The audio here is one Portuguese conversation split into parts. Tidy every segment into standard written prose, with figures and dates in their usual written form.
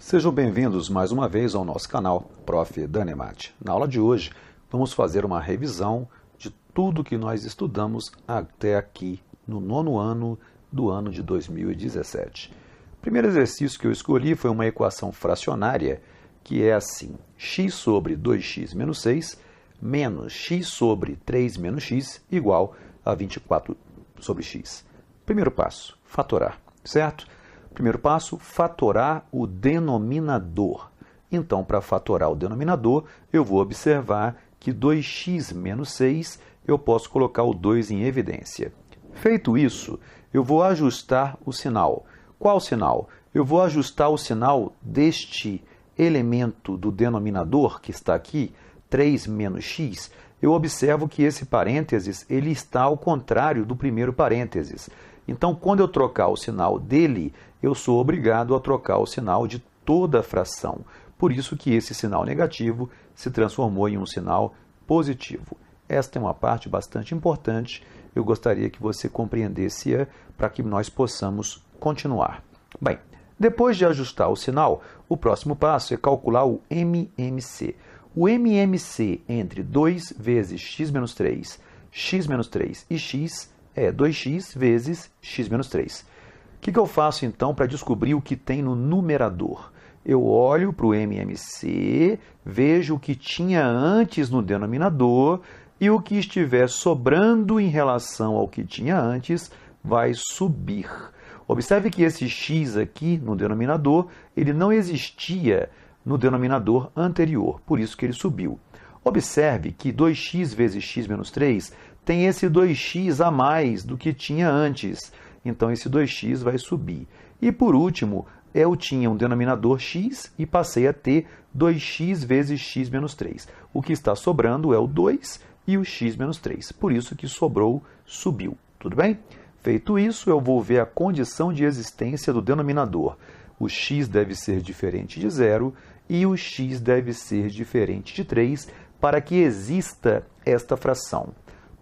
Sejam bem-vindos mais uma vez ao nosso canal Prof. Danemate. Na aula de hoje, vamos fazer uma revisão de tudo que nós estudamos até aqui no nono ano do ano de 2017. O primeiro exercício que eu escolhi foi uma equação fracionária que é assim: x sobre 2x menos 6 menos x sobre 3 menos x igual a 24 sobre x. Primeiro passo, fatorar, certo? Primeiro passo, fatorar o denominador. Então, para fatorar o denominador, eu vou observar que 2x menos 6, eu posso colocar o 2 em evidência. Feito isso, eu vou ajustar o sinal. Qual sinal? Eu vou ajustar o sinal deste elemento do denominador, que está aqui, 3 menos x. Eu observo que esse parênteses ele está ao contrário do primeiro parênteses. Então, quando eu trocar o sinal dele, eu sou obrigado a trocar o sinal de toda a fração. Por isso que esse sinal negativo se transformou em um sinal positivo. Esta é uma parte bastante importante. Eu gostaria que você compreendesse-a para que nós possamos continuar. Bem, depois de ajustar o sinal, o próximo passo é calcular o MMC. O MMC entre 2 vezes x menos 3 e x é 2x vezes x menos 3. O que eu faço então para descobrir o que tem no numerador? Eu olho para o MMC, vejo o que tinha antes no denominador e o que estiver sobrando em relação ao que tinha antes vai subir. Observe que esse x aqui no denominador, ele não existia no denominador anterior, por isso que ele subiu. Observe que 2x vezes x menos 3 tem esse 2x a mais do que tinha antes. Então, esse 2x vai subir. E, por último, eu tinha um denominador x e passei a ter 2x vezes x menos 3. O que está sobrando é o 2 e o x menos 3. Por isso que sobrou, subiu. Tudo bem? Feito isso, eu vou ver a condição de existência do denominador. O x deve ser diferente de 0 e o x deve ser diferente de 3 para que exista esta fração.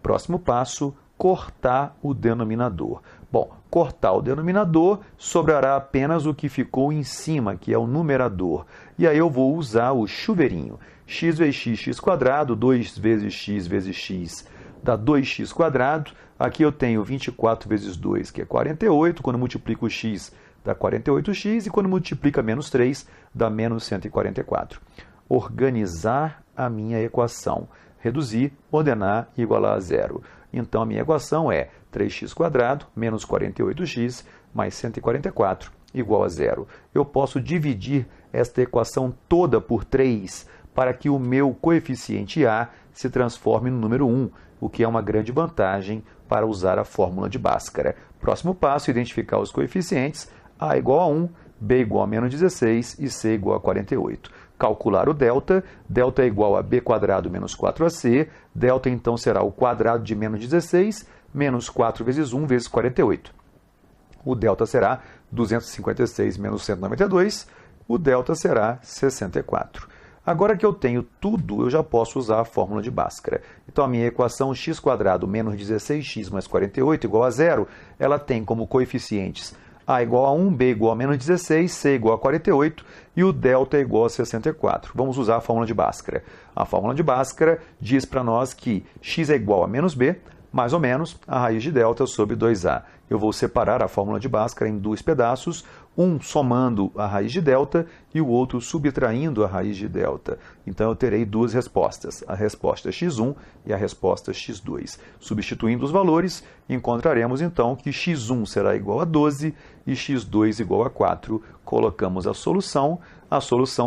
Próximo passo, cortar o denominador. Bom, cortar o denominador, sobrará apenas o que ficou em cima, que é o numerador. E aí eu vou usar o chuveirinho. X vezes x quadrado, 2 vezes x dá 2x². Aqui eu tenho 24 vezes 2, que é 48. Quando multiplico o x, dá 48x. E quando multiplica menos 3, dá menos 144. Organizar a minha equação. Reduzir, ordenar e igualar a zero. Então, a minha equação é 3x² menos 48x mais 144 igual a zero. Eu posso dividir esta equação toda por 3 para que o meu coeficiente a se transforme no número 1, o que é uma grande vantagem para usar a fórmula de Bhaskara. Próximo passo, identificar os coeficientes. A igual a 1, b igual a menos 16 e c igual a 48. Calcular o delta. Delta é igual a b² menos 4ac. Delta, então, será o quadrado de menos 16 menos 4 vezes 1 vezes 48. O delta será 256 menos 192. O delta será 64. Agora que eu tenho tudo, eu já posso usar a fórmula de Bhaskara. Então, a minha equação x² menos 16x mais 48 igual a zero, ela tem como coeficientes a igual a 1, b igual a menos 16, c igual a 48 e o delta é igual a 64. Vamos usar a fórmula de Bhaskara. A fórmula de Bhaskara diz para nós que x é igual a menos b, mais ou menos a raiz de delta sobre 2a. Eu vou separar a fórmula de Bhaskara em dois pedaços, um somando a raiz de delta e o outro subtraindo a raiz de delta. Então, eu terei duas respostas, a resposta x1 e a resposta x2. Substituindo os valores, encontraremos então que x1 será igual a 12 e x2 igual a 4. Colocamos a solução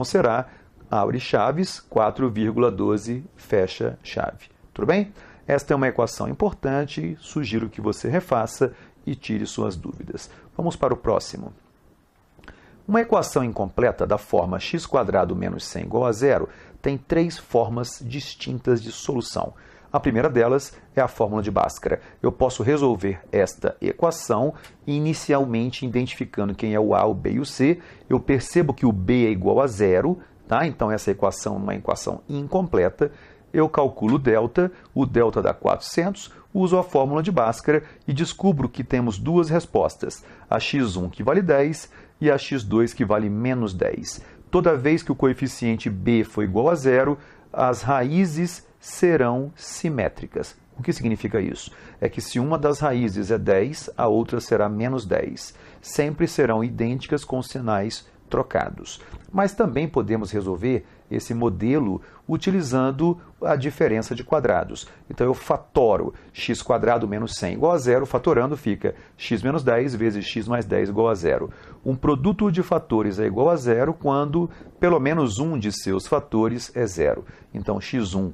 será, abre chaves, 4,12, fecha chave. Tudo bem? Esta é uma equação importante, sugiro que você refaça e tire suas dúvidas. Vamos para o próximo. Uma equação incompleta da forma x² menos 100 igual a zero tem três formas distintas de solução. A primeira delas é a fórmula de Bhaskara. Eu posso resolver esta equação inicialmente identificando quem é o A, o B e o C. Eu percebo que o B é igual a zero, tá? Então essa equação é uma equação incompleta. Eu calculo o delta dá 400, uso a fórmula de Bhaskara e descubro que temos duas respostas, a x1 que vale 10 e a x2 que vale menos 10. Toda vez que o coeficiente b for igual a zero, as raízes serão simétricas. O que significa isso? É que se uma das raízes é 10, a outra será menos 10. Sempre serão idênticas com sinais trocados. Mas também podemos resolver esse modelo utilizando a diferença de quadrados. Então eu fatoro x² menos 100 igual a zero, fatorando fica x menos 10 vezes x mais 10 igual a zero. Um produto de fatores é igual a zero quando pelo menos um de seus fatores é zero. Então x1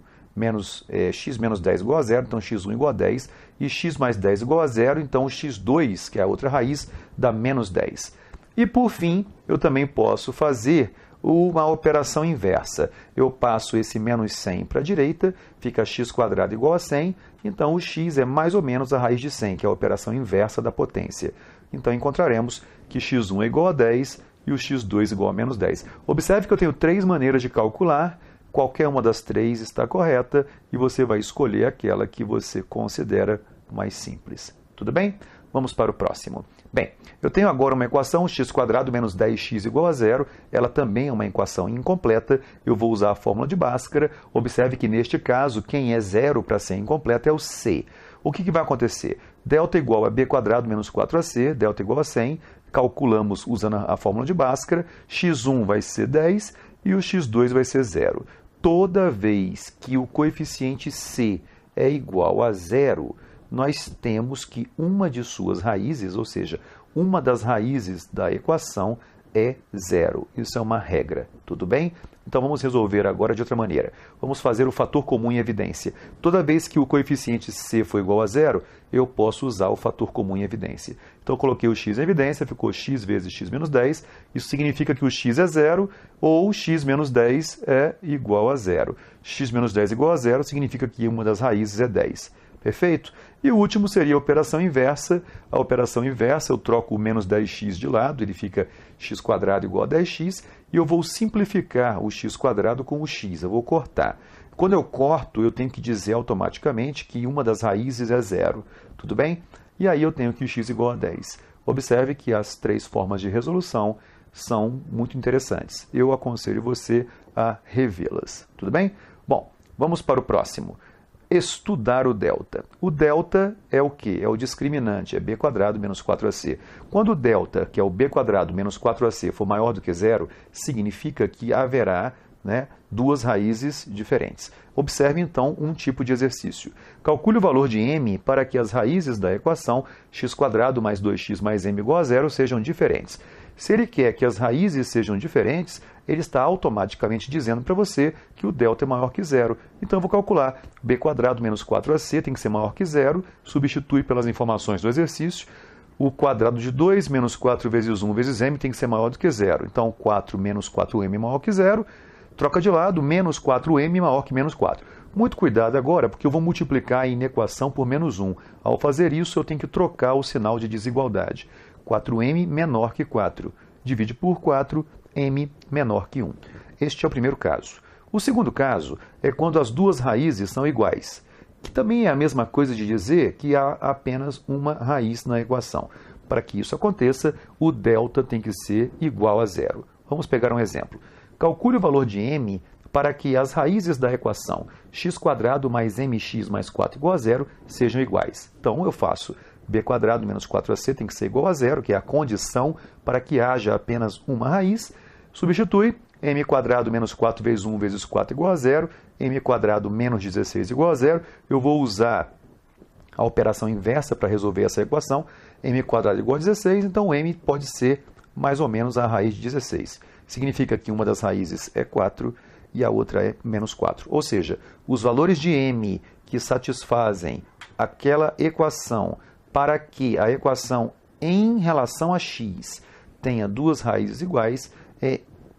x menos 10 igual a zero, então x1 igual a 10, e x mais 10 igual a zero, então x2, que é a outra raiz, dá menos 10. E por fim, eu também posso fazer uma operação inversa. Eu passo esse menos 100 para a direita, fica x² igual a 100, então o x é mais ou menos a raiz de 100, que é a operação inversa da potência. Então encontraremos que x1 é igual a 10 e o x2 igual a menos 10. Observe que eu tenho três maneiras de calcular, qualquer uma das três está correta e você vai escolher aquela que você considera mais simples. Tudo bem? Vamos para o próximo. Bem, eu tenho agora uma equação x² menos 10x igual a zero. Ela também é uma equação incompleta. Eu vou usar a fórmula de Bhaskara. Observe que neste caso, quem é zero para ser incompleta é o c. O que vai acontecer? Delta igual a b² menos 4ac, delta igual a 100. Calculamos usando a fórmula de Bhaskara. x1 vai ser 10 e o x2 vai ser zero. Toda vez que o coeficiente c é igual a zero, nós temos que uma de suas raízes, ou seja, uma das raízes da equação é zero. Isso é uma regra, tudo bem? Então vamos resolver agora de outra maneira. Vamos fazer o fator comum em evidência. Toda vez que o coeficiente c for igual a zero, eu posso usar o fator comum em evidência. Então eu coloquei o x em evidência, ficou x vezes x menos 10. Isso significa que o x é zero ou x menos 10 é igual a zero. X menos 10 igual a zero significa que uma das raízes é 10. Perfeito? E o último seria a operação inversa. A operação inversa, eu troco o menos 10x de lado, ele fica x² igual a 10x, e eu vou simplificar o x² com o x, eu vou cortar. Quando eu corto, eu tenho que dizer automaticamente que uma das raízes é zero, tudo bem? E aí eu tenho que o x igual a 10. Observe que as três formas de resolução são muito interessantes. Eu aconselho você a revê-las, tudo bem? Bom, vamos para o próximo. Estudar o delta. O delta é o quê? É o discriminante, é b² menos 4ac. Quando o delta, que é o b² menos 4ac, for maior do que zero, significa que haverá duas raízes diferentes. Observe, então, um tipo de exercício. Calcule o valor de m para que as raízes da equação x² mais 2x mais m igual a zero sejam diferentes. Se ele quer que as raízes sejam diferentes, ele está automaticamente dizendo para você que o delta é maior que zero. Então eu vou calcular b² menos 4ac tem que ser maior que zero, substitui pelas informações do exercício. O quadrado de 2 menos 4 vezes 1 vezes m tem que ser maior do que zero. Então 4 menos 4m maior que zero. Troca de lado, menos 4m maior que menos 4. Muito cuidado agora, porque eu vou multiplicar a inequação por menos 1. Ao fazer isso, eu tenho que trocar o sinal de desigualdade. 4m menor que 4. Divide por 4, m menor que 1. Este é o primeiro caso. O segundo caso é quando as duas raízes são iguais, que também é a mesma coisa de dizer que há apenas uma raiz na equação. Para que isso aconteça, o delta tem que ser igual a zero. Vamos pegar um exemplo. Calcule o valor de m para que as raízes da equação x² mais mx mais 4 igual a zero sejam iguais. Então eu faço b² menos 4ac tem que ser igual a zero, que é a condição para que haja apenas uma raiz. Substitui m² menos 4 vezes 1 vezes 4 igual a zero, m² menos 16 igual a zero. Eu vou usar a operação inversa para resolver essa equação. m² igual a 16, então m pode ser mais ou menos a raiz de 16. Significa que uma das raízes é 4 e a outra é menos 4. Ou seja, os valores de m que satisfazem aquela equação para que a equação em relação a x tenha duas raízes iguais,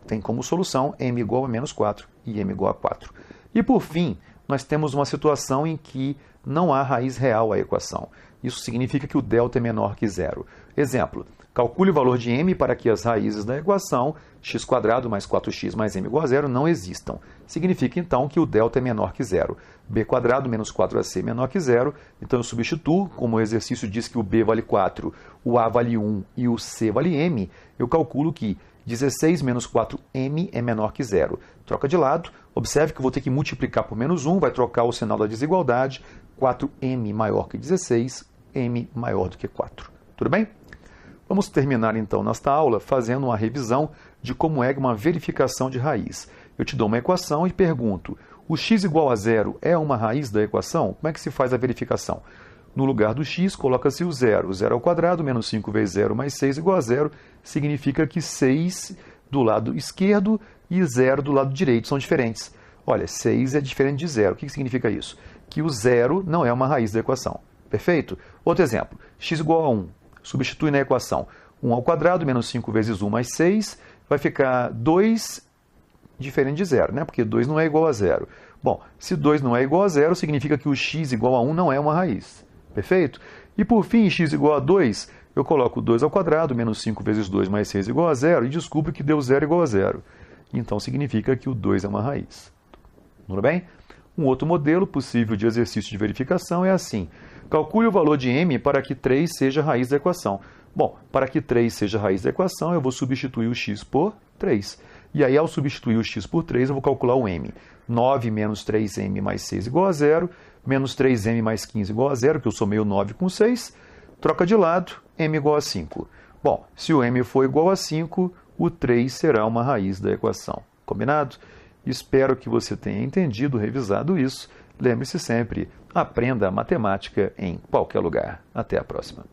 tem como solução m igual a menos 4 e m igual a 4. E por fim, nós temos uma situação em que não há raiz real à equação. Isso significa que o delta é menor que zero. Exemplo, Calcule o valor de m para que as raízes da equação x² mais 4x mais m igual a zero não existam. Significa, então, que o delta é menor que zero. b² menos 4ac menor que zero. Então, eu substituo, como o exercício diz que o b vale 4, o a vale 1 e o c vale m, eu calculo que 16 menos 4m é menor que zero. Troca de lado. Observe que eu vou ter que multiplicar por menos 1, vai trocar o sinal da desigualdade. 4m maior que 16, m maior do que 4. Tudo bem? Vamos terminar então nesta aula fazendo uma revisão de como é uma verificação de raiz. Eu te dou uma equação e pergunto, o x igual a zero é uma raiz da equação? Como é que se faz a verificação? No lugar do x, coloca-se o zero. Zero ao quadrado, menos 5 vezes 0 mais 6 igual a zero, significa que 6 do lado esquerdo e 0 do lado direito são diferentes. Olha, 6 é diferente de zero. O que significa isso? Que o zero não é uma raiz da equação. Perfeito? Outro exemplo, x igual a 1. Substitui na equação 1 ao quadrado, menos 5 vezes 1 mais 6, vai ficar 2 diferente de zero, né? Porque 2 não é igual a zero. Bom, se 2 não é igual a zero, significa que o x igual a 1 não é uma raiz. Perfeito? E por fim, x igual a 2, eu coloco 2 ao quadrado, menos 5 vezes 2 mais 6 igual a zero, e descubro que deu zero igual a zero. Então significa que o 2 é uma raiz. Tudo bem? Um outro modelo possível de exercício de verificação é assim. Calcule o valor de m para que 3 seja a raiz da equação. Bom, para que 3 seja a raiz da equação, eu vou substituir o x por 3. E aí, ao substituir o x por 3, eu vou calcular o m. 9 menos 3m mais 6 igual a zero, menos 3m mais 15 igual a zero, que eu somei o 9 com 6. Troca de lado, m igual a 5. Bom, se o m for igual a 5, o 3 será uma raiz da equação. Combinado? Espero que você tenha entendido, revisado isso. Lembre-se sempre, aprenda a matemática em qualquer lugar. Até a próxima.